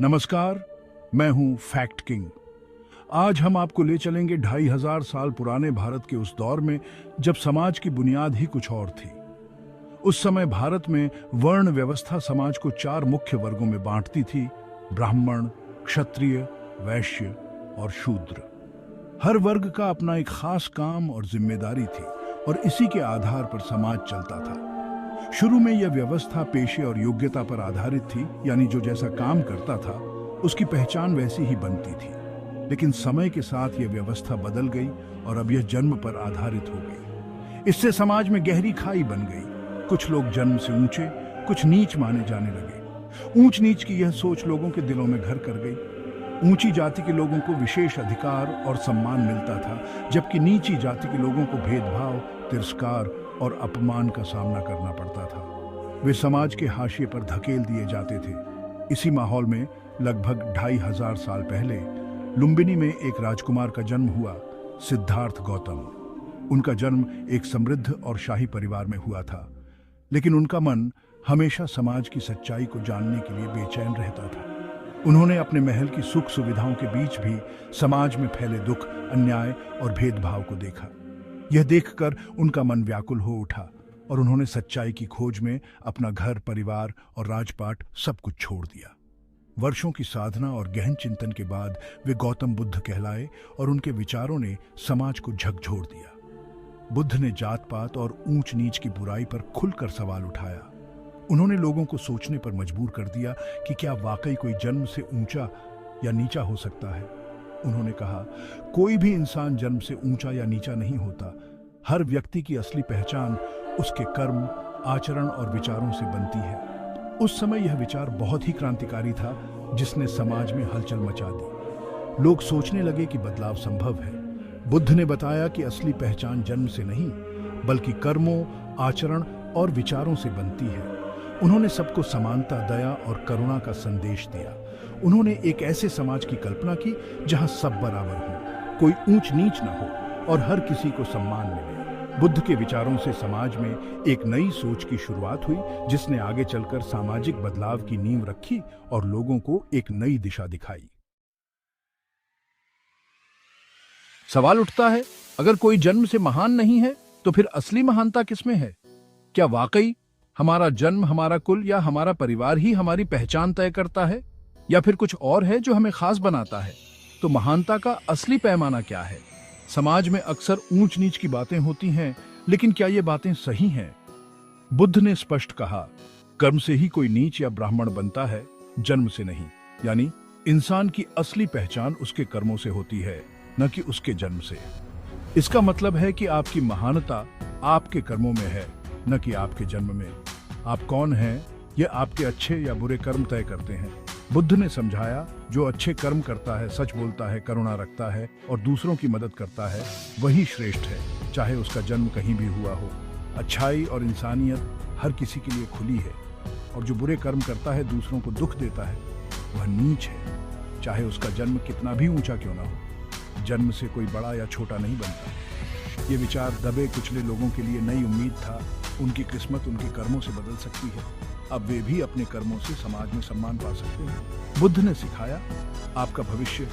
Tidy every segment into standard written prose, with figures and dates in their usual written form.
नमस्कार, मैं हूं फैक्ट किंग। आज हम आपको ले चलेंगे 2500 साल पुराने भारत के उस दौर में जब समाज की बुनियाद ही कुछ और थी। उस समय भारत में वर्ण व्यवस्था समाज को 4 मुख्य वर्गों में बांटती थी: ब्राह्मण, क्षत्रिय, वैश्य और शूद्र। हर वर्ग का अपना एक खास काम और जिम्मेदारी थी और इसी के आधार पर समाज चलता था। शुरू में यह व्यवस्था पेशे और योग्यता पर आधारित थी, यानी जो जैसा काम करता था उसकी पहचान वैसी ही बनती थी। लेकिन समय के साथ यह व्यवस्था बदल गई और अब यह जन्म पर आधारित हो गई। इससे समाज में गहरी खाई बन गई। कुछ लोग जन्म से ऊंचे, कुछ नीच माने जाने लगे। ऊंच नीच की यह सोच लोगों के दिलों में घर कर गई। ऊंची जाति के लोगों को विशेष अधिकार और सम्मान मिलता था, जबकि नीची जाति के लोगों को भेदभाव, तिरस्कार और अपमान का सामना करना पड़ता था। वे समाज के हाशिए पर धकेल दिए जाते थे। इसी माहौल में लगभग 2500 साल पहले लुम्बिनी में एक राजकुमार का जन्म हुआ, सिद्धार्थ गौतम। उनका जन्म एक समृद्ध और शाही परिवार में हुआ था, लेकिन उनका मन हमेशा समाज की सच्चाई को जानने के लिए बेचैन रहता था। उन्होंने अपने महल की सुख सुविधाओं के बीच भी समाज में फैले दुख, अन्याय और भेदभाव को देखा। यह देखकर उनका मन व्याकुल हो उठा और उन्होंने सच्चाई की खोज में अपना घर, परिवार और राजपाट सब कुछ छोड़ दिया। वर्षों की साधना और गहन चिंतन के बाद वे गौतम बुद्ध कहलाए और उनके विचारों ने समाज को झकझोर दिया। बुद्ध ने जात पात और ऊंच नीच की बुराई पर खुलकर सवाल उठाया। उन्होंने लोगों को सोचने पर मजबूर कर दिया कि क्या वाकई कोई जन्म से ऊंचा या नीचा हो सकता है। उन्होंने कहा, कोई भी इंसान जन्म से ऊंचा या नीचा नहीं होता। हर व्यक्ति की असली पहचान उसके कर्म, आचरण और विचारों से बनती है। उस समय यह विचार बहुत ही क्रांतिकारी था, जिसने समाज में हलचल मचा दी। लोग सोचने लगे कि बदलाव संभव है। बुद्ध ने बताया कि असली पहचान जन्म से नहीं, बल्कि कर्मों, आचरण और विचारों से बनती है। उन्होंने सबको समानता, दया और करुणा का संदेश दिया। उन्होंने एक ऐसे समाज की कल्पना की जहां सब बराबर हों, कोई ऊंच नीच न हो और हर किसी को सम्मान मिले। बुद्ध के विचारों से समाज में एक नई सोच की शुरुआत हुई, जिसने आगे चलकर सामाजिक बदलाव की नींव रखी और लोगों को एक नई दिशा दिखाई। सवाल उठता है, अगर कोई जन्म से महान नहीं है तो फिर असली महानता किसमें है? क्या वाकई हमारा जन्म, हमारा कुल या हमारा परिवार ही हमारी पहचान तय करता है, या फिर कुछ और है जो हमें खास बनाता है? तो महानता का असली पैमाना क्या है? समाज में अक्सर ऊंच नीच की बातें होती हैं, लेकिन क्या ये बातें सही हैं? बुद्ध ने स्पष्ट कहा, कर्म से ही कोई नीच या ब्राह्मण बनता है, जन्म से नहीं। यानी इंसान की असली पहचान उसके कर्मों से होती है, न कि उसके जन्म से। इसका मतलब है कि आपकी महानता आपके कर्मों में है, न कि आपके जन्म में। आप कौन हैं, यह आपके अच्छे या बुरे कर्म तय करते हैं। बुद्ध ने समझाया, जो अच्छे कर्म करता है, सच बोलता है, करुणा रखता है और दूसरों की मदद करता है, वही श्रेष्ठ है, चाहे उसका जन्म कहीं भी हुआ हो। अच्छाई और इंसानियत हर किसी के लिए खुली है, और जो बुरे कर्म करता है, दूसरों को दुख देता है, वह नीच है, चाहे उसका जन्म कितना भी ऊंचा क्यों ना हो। जन्म से कोई बड़ा या छोटा नहीं बनता। ये विचार दबे कुचले लोगों के लिए नई उम्मीद था। उनकी किस्मत उनके कर्मों से बदल सकती है। अब वे भी अपने कर्मों से समाज में सम्मान पा सकते हैं। बुद्ध ने सिखाया, आपका भविष्य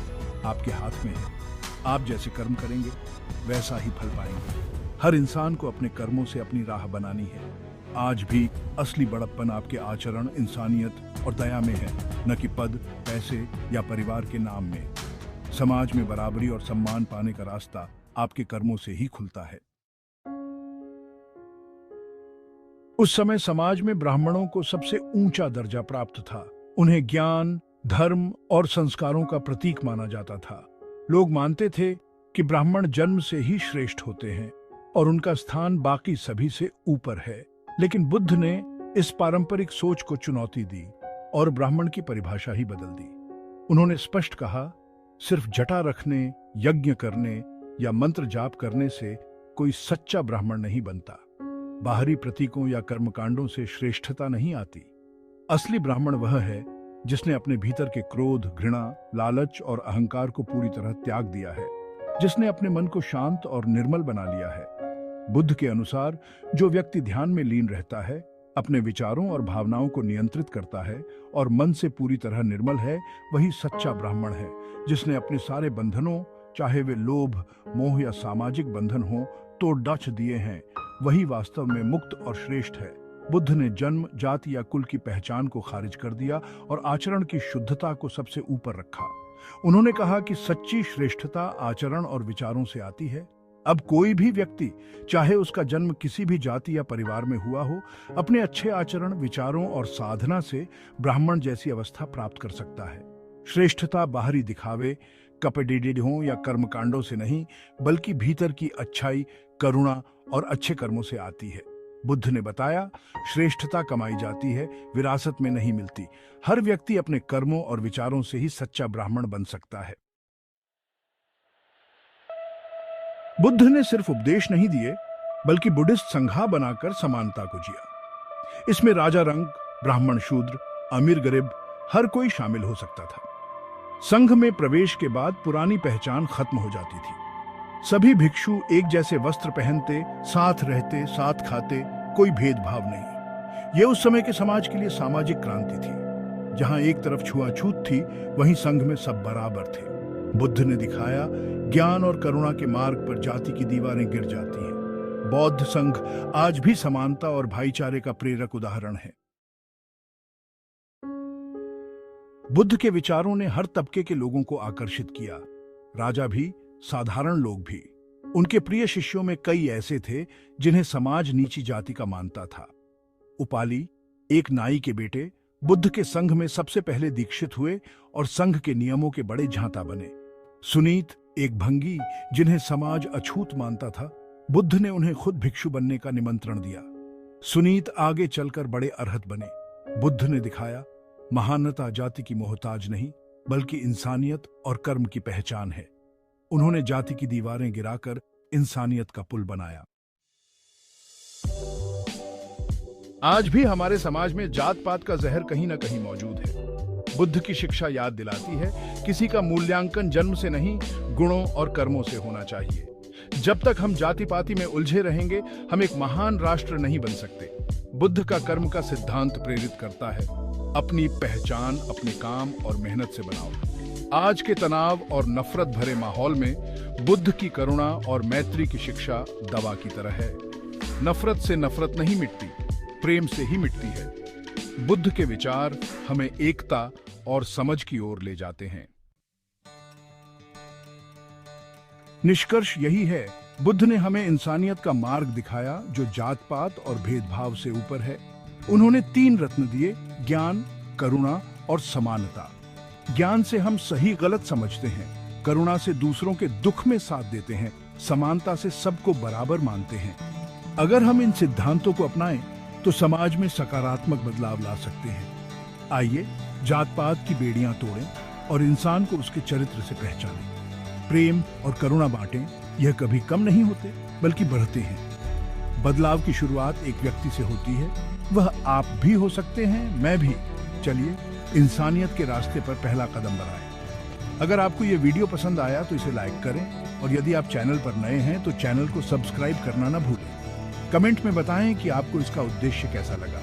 आपके हाथ में है। आप जैसे कर्म करेंगे, वैसा ही फल पाएंगे। हर इंसान को अपने कर्मों से अपनी राह बनानी है। आज भी असली बड़प्पन आपके आचरण, इंसानियत और दया में है, न कि पद, पैसे या परिवार के नाम में। समाज में बराबरी और सम्मान पाने का रास्ता आपके कर्मों से ही खुलता है। उस समय समाज में ब्राह्मणों को सबसे ऊंचा दर्जा प्राप्त था। उन्हें ज्ञान, धर्म और संस्कारों का प्रतीक माना जाता था। लोग मानते थे कि ब्राह्मण जन्म से ही श्रेष्ठ होते हैं और उनका स्थान बाकी सभी से ऊपर है। लेकिन बुद्ध ने इस पारंपरिक सोच को चुनौती दी और ब्राह्मण की परिभाषा ही बदल दी। उन्होंने स्पष्ट कहा, सिर्फ जटा रखने, यज्ञ करने या मंत्र जाप करने से कोई सच्चा ब्राह्मण नहीं बनता। बाहरी प्रतीकों या कर्मकांडों से श्रेष्ठता नहीं आती। असली ब्राह्मण वह है जिसने अपने भीतर के क्रोध, घृणा, लालच और अहंकार को पूरी तरह त्याग दिया है, जिसने अपने मन को शांत और निर्मल बना लिया है। बुद्ध के अनुसार जो व्यक्ति ध्यान में लीन रहता है, अपने विचारों और भावनाओं को नियंत्रित करता है और मन से पूरी तरह निर्मल है, वही सच्चा ब्राह्मण है। जिसने अपने सारे बंधनों, चाहे वे लोभ, मोह या सामाजिक बंधन हो, तोड़ डाच दिए हैं, वही वास्तव में मुक्त और श्रेष्ठ है। बुद्ध ने जन्म, जाति या कुल की पहचान को खारिज कर दिया और आचरण की शुद्धता को सबसे ऊपर रखा। उन्होंने कहा कि सच्ची श्रेष्ठता आचरण और विचारों से आती है। अब कोई भी व्यक्ति, चाहे उसका जन्म किसी भी जाति या परिवार में हुआ हो, अपने अच्छे आचरण, विचारों और साधना से ब्राह्मण जैसी अवस्था प्राप्त कर सकता है। श्रेष्ठता बाहरी दिखावे, कपड़े या कर्मकांडों से नहीं, बल्कि भीतर की अच्छाई, करुणा और अच्छे कर्मों से आती है। बुद्ध ने बताया, श्रेष्ठता कमाई जाती है, विरासत में नहीं मिलती। हर व्यक्ति अपने कर्मों और विचारों से ही सच्चा ब्राह्मण बन सकता है। बुद्ध ने सिर्फ उपदेश नहीं दिए, बल्कि बुद्धिस्ट संघा बनाकर समानता को जिया। इसमें राजा रंग, ब्राह्मण शूद्र, अमीर गरीब, हर कोई शामिल हो सकता था। संघ में प्रवेश के बाद पुरानी पहचान खत्म हो जाती थी। सभी भिक्षु एक जैसे वस्त्र पहनते, साथ रहते, साथ खाते, कोई भेदभाव नहीं। यह उस समय के समाज के लिए सामाजिक क्रांति थी। जहां एक तरफ छुआछूत थी, वहीं संघ में सब बराबर थे। बुद्ध ने दिखाया, ज्ञान और करुणा के मार्ग पर जाति की दीवारें गिर जाती हैं। बौद्ध संघ आज भी समानता और भाईचारे का प्रेरक उदाहरण है। बुद्ध के विचारों ने हर तबके के लोगों को आकर्षित किया, राजा भी, साधारण लोग भी। उनके प्रिय शिष्यों में कई ऐसे थे जिन्हें समाज नीची जाति का मानता था। उपाली, एक नाई के बेटे, बुद्ध के संघ में सबसे पहले दीक्षित हुए और संघ के नियमों के बड़े झांता बने। सुनीत, एक भंगी, जिन्हें समाज अछूत मानता था, बुद्ध ने उन्हें खुद भिक्षु बनने का निमंत्रण दिया। सुनीत आगे चलकर बड़े अरहत बने। बुद्ध ने दिखाया, महानता जाति की मोहताज नहीं, बल्कि इंसानियत और कर्म की पहचान है। उन्होंने जाति की दीवारें गिराकर इंसानियत का पुल बनाया। आज भी हमारे समाज में जात पात का जहर कहीं ना कहीं मौजूद है। बुद्ध की शिक्षा याद दिलाती है, किसी का मूल्यांकन जन्म से नहीं, गुणों और कर्मों से होना चाहिए। जब तक हम जाति पाति में उलझे रहेंगे, हम एक महान राष्ट्र नहीं बन सकते। बुद्ध का कर्म का सिद्धांत प्रेरित करता है, अपनी पहचान अपने काम और मेहनत से बनाओ। आज के तनाव और नफरत भरे माहौल में बुद्ध की करुणा और मैत्री की शिक्षा दवा की तरह है। नफरत से नफरत नहीं मिटती, प्रेम से ही मिटती है। बुद्ध के विचार हमें एकता और समझ की ओर ले जाते हैं। निष्कर्ष यही है, बुद्ध ने हमें इंसानियत का मार्ग दिखाया जो जात पात और भेदभाव से ऊपर है। उन्होंने 3 रत्न दिए, ज्ञान, करुणा और समानता। ज्ञान से हम सही गलत समझते हैं, करुणा से दूसरों के दुख में साथ देते हैं, समानता से सबको बराबर मानते हैं। अगर हम इन सिद्धांतों को अपनाएं तो समाज में सकारात्मक बदलाव ला सकते हैं। आइए जात पात की बेड़ियां तोड़ें और इंसान को उसके चरित्र से पहचानें। प्रेम और करुणा बांटें, यह कभी कम नहीं होते बल्कि बढ़ते हैं। बदलाव की शुरुआत एक व्यक्ति से होती है, वह आप भी हो सकते हैं, मैं भी। चलिए इंसानियत के रास्ते पर पहला कदम बढ़ाएं। अगर आपको यह वीडियो पसंद आया तो इसे लाइक करें और यदि आप चैनल पर नए हैं तो चैनल को सब्सक्राइब करना ना भूलें। कमेंट में बताएं कि आपको इसका उद्देश्य कैसा लगा।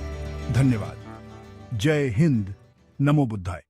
धन्यवाद। जय हिंद। नमो बुद्धाय।